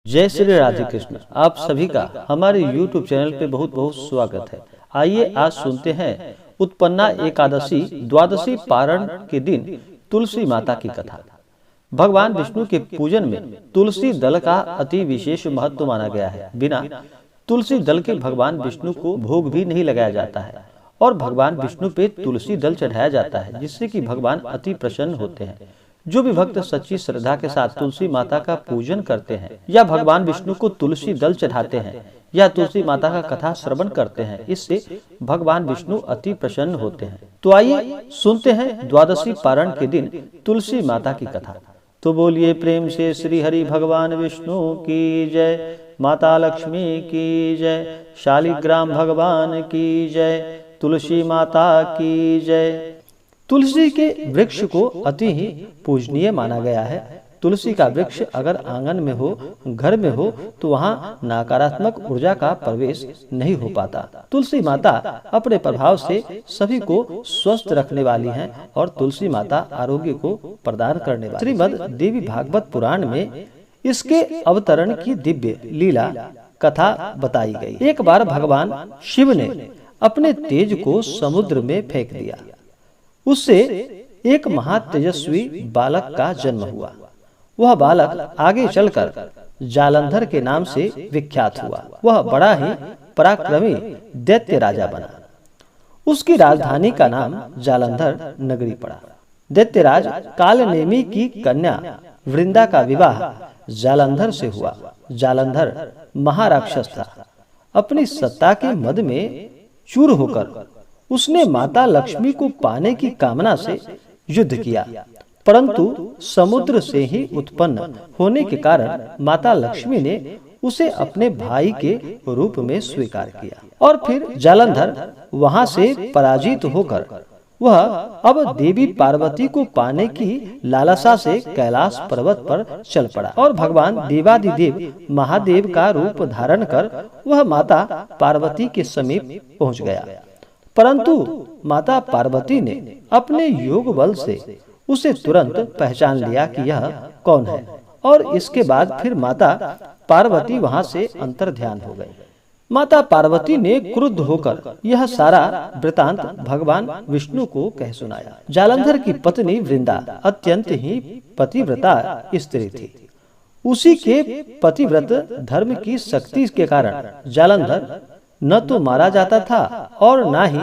जय श्री राधे कृष्ण। आप सभी का हमारे YouTube चैनल पे बहुत बहुत स्वागत है। आइए आज सुनते हैं उत्पन्ना एकादशी द्वादशी पारण के दिन तुलसी माता की कथा। भगवान विष्णु के पूजन में तुलसी दल का अति विशेष महत्व माना गया है। बिना तुलसी दल के भगवान विष्णु को भोग भी नहीं लगाया जाता है और भगवान विष्णु पे तुलसी दल चढ़ाया जाता है, जिससे कि भगवान अति प्रसन्न होते हैं। जो भी भक्त सच्ची श्रद्धा के साथ तुलसी माता का पूजन करते हैं या भगवान विष्णु को तुलसी दल चढ़ाते हैं या तुलसी माता का कथा श्रवण करते हैं, इससे भगवान विष्णु अति प्रसन्न होते हैं। तो आइए सुनते हैं द्वादशी पारण के दिन तुलसी माता की कथा। तो बोलिए प्रेम से श्री हरि भगवान विष्णु की जय, माता लक्ष्मी की जय, शालिग्राम भगवान की जय, तुलसी माता की जय। तुलसी के वृक्ष को अति ही पूजनीय माना गया है। तुलसी का वृक्ष अगर आंगन में हो, घर में हो, तो वहाँ नकारात्मक ऊर्जा का प्रवेश नहीं हो पाता। तुलसी माता अपने प्रभाव से सभी को स्वस्थ रखने वाली हैं और तुलसी माता आरोग्य को प्रदान करने वाली। श्रीमद् देवी भागवत पुराण में इसके अवतरण की दिव्य लीला कथा बताई गई। एक बार भगवान शिव ने अपने तेज को समुद्र में फेंक दिया। उससे एक महातेजस्वी बालक का जन्म हुआ। वह बालक आगे चलकर जालंधर के नाम से विख्यात हुआ। वह बड़ा ही पराक्रमी दैत्य राजा बना। उसकी राजधानी का नाम जालंधर नगरी पड़ा। दैत्यराज कालनेमी की कन्या वृंदा का विवाह जालंधर से हुआ। जालंधर महाराक्षस था। अपनी सत्ता के मद में चूर होकर उसने माता लक्ष्मी को पाने की कामना से युद्ध किया, परंतु समुद्र से ही उत्पन्न होने के कारण माता लक्ष्मी ने उसे अपने भाई के रूप में स्वीकार किया और फिर जालंधर वहां से पराजित होकर वह अब देवी पार्वती को पाने की लालसा से कैलाश पर्वत पर चल पड़ा और भगवान देवादिदेव महादेव का रूप धारण कर वह माता पार्वती के समीप पहुंच गया। परंतु माता पार्वती ने अपने योग बल से उसे तुरंत पहचान लिया कि यह कौन है और इसके बाद फिर माता पार्वती वहां से अंतर्ध्यान हो गई। माता पार्वती ने क्रुद्ध होकर यह सारा वृतांत भगवान विष्णु को कह सुनाया। जालंधर की पत्नी वृंदा अत्यंत ही पतिव्रता स्त्री थी। उसी के पतिव्रत धर्म की शक्ति के कारण जालंधर न तो मारा जाता था और न ही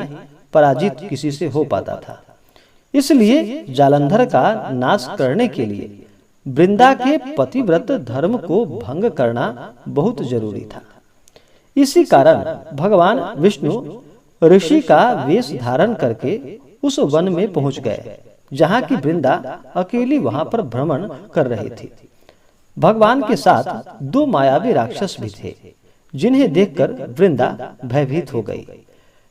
पराजित किसी से हो पाता था। इसलिए जालंधर का नाश करने के लिए वृंदा के पतिव्रत धर्म को भंग करना बहुत जरूरी था। इसी कारण भगवान विष्णु ऋषि का वेश धारण करके उस वन में पहुंच गए, जहाँ की वृंदा अकेली वहां पर भ्रमण कर रही थी। भगवान के साथ दो मायावी राक्षस भी थे, जिन्हें देखकर वृंदा भयभीत हो गई।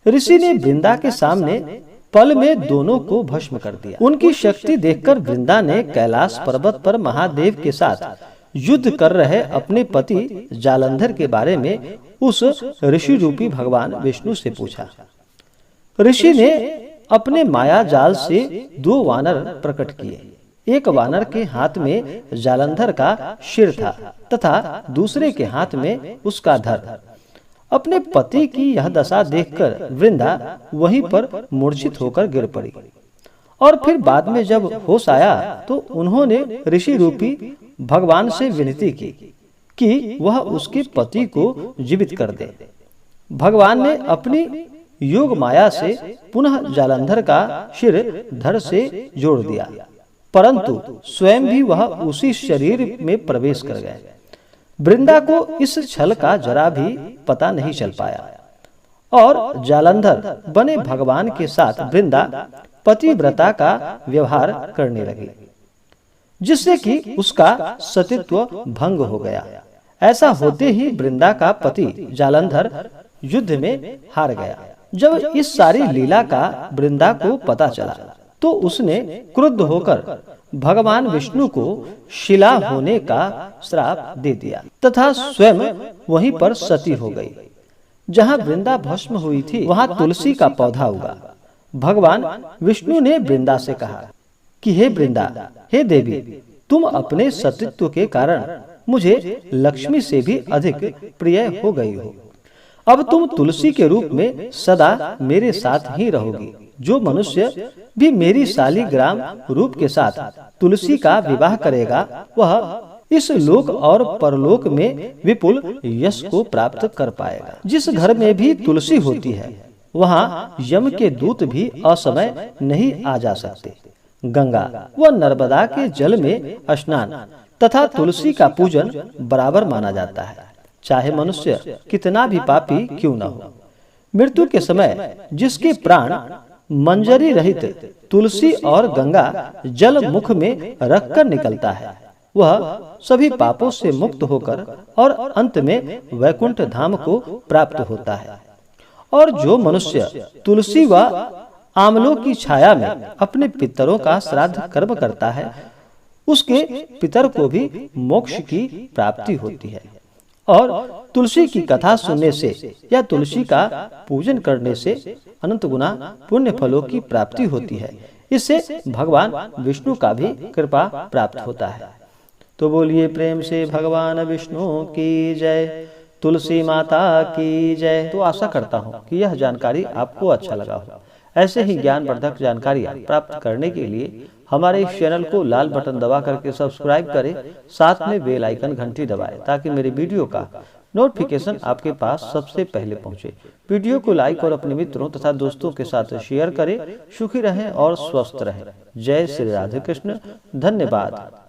ऋषि ने वृंदा के सामने पल में दोनों को भस्म कर दिया। उनकी शक्ति देखकर वृंदा ने कैलाश पर्वत पर महादेव के साथ युद्ध कर रहे अपने पति जालंधर के बारे में उस ऋषि रूपी भगवान विष्णु से पूछा। ऋषि ने अपने माया जाल से दो वानर प्रकट किए। एक वानर के हाथ में जालंधर का सिर था तथा दूसरे के हाथ में उसका धड़। अपने पति की यह दशा देखकर वृंदा वहीं पर मूर्छित होकर गिर पड़ी और फिर बाद में जब होश आया तो उन्होंने ऋषि रूपी भगवान से विनती की कि वह उसके पति को जीवित कर दे। भगवान ने अपनी योग माया से पुनः जालंधर का सिर धड़ से जोड़ दिया, परंतु स्वयं भी वह उसी शरीर में प्रवेश कर गए। वृंदा को इस छल का जरा भी पता नहीं चल पाया और जालंधर बने भगवान के साथ वृंदा पतिव्रता का व्यवहार करने लगी, जिससे कि उसका सतीत्व भंग हो गया। ऐसा होते ही वृंदा का पति जालंधर युद्ध में हार गया। जब इस सारी लीला का वृंदा को पता चला तो उसने क्रुद्ध होकर भगवान विष्णु को शिला होने का श्राप दे दिया तथा स्वयं वहीं पर सती हो गई। जहाँ वृंदा भस्म हुई थी वहाँ तुलसी का पौधा उगा। भगवान विष्णु ने वृंदा से कहा कि हे वृंदा, हे देवी, तुम अपने सतीत्व के कारण मुझे लक्ष्मी से भी अधिक प्रिय हो गई हो। अब तुम तुलसी के रूप में सदा मेरे साथ ही रहोगी। जो मनुष्य भी मेरी शालिग्राम रूप के साथ तुलसी का विवाह करेगा, वह इस लोक और परलोक में विपुल यश को प्राप्त कर पाएगा। जिस घर में भी तुलसी होती है, वहाँ यम के दूत भी असमय नहीं आ जा सकते। गंगा व नर्मदा के जल में स्नान तथा तुलसी का पूजन बराबर माना जाता है, चाहे मनुष्य कितना भी पापी क्यों न हो। मृत्यु के समय जिसके प्राण मंजरी रहित तुलसी और गंगा जल मुख में रखकर निकलता है, वह सभी पापों से मुक्त होकर और अंत में वैकुंठ धाम को प्राप्त होता है। और जो मनुष्य तुलसी व आमलों की छाया में अपने पितरों का श्राद्ध कर्म करता है, उसके पितर को भी मोक्ष की प्राप्ति होती है। और तुलसी की कथा सुनने से या तुलसी का पूजन करने से अनंत गुना पुण्य फलों की प्राप्ति होती है। इससे भगवान विष्णु का भी कृपा प्राप्त होता है। तो बोलिए प्रेम से भगवान विष्णु की जय, तुलसी माता की जय। तो आशा करता हूँ कि यह जानकारी आपको अच्छा लगा हो। ऐसे ही ज्ञानवर्धक जानकारियाँ प्राप्त करने के लिए हमारे इस चैनल को लाल बटन दबा करके सब्सक्राइब करें, साथ में बेल आइकन घंटी दबाएं ताकि मेरे वीडियो का नोटिफिकेशन आपके पास सबसे पहले पहुंचे। वीडियो को लाइक और अपने मित्रों तथा दोस्तों के साथ शेयर करें। सुखी रहें और स्वस्थ रहें। जय श्री राधे कृष्ण। धन्यवाद।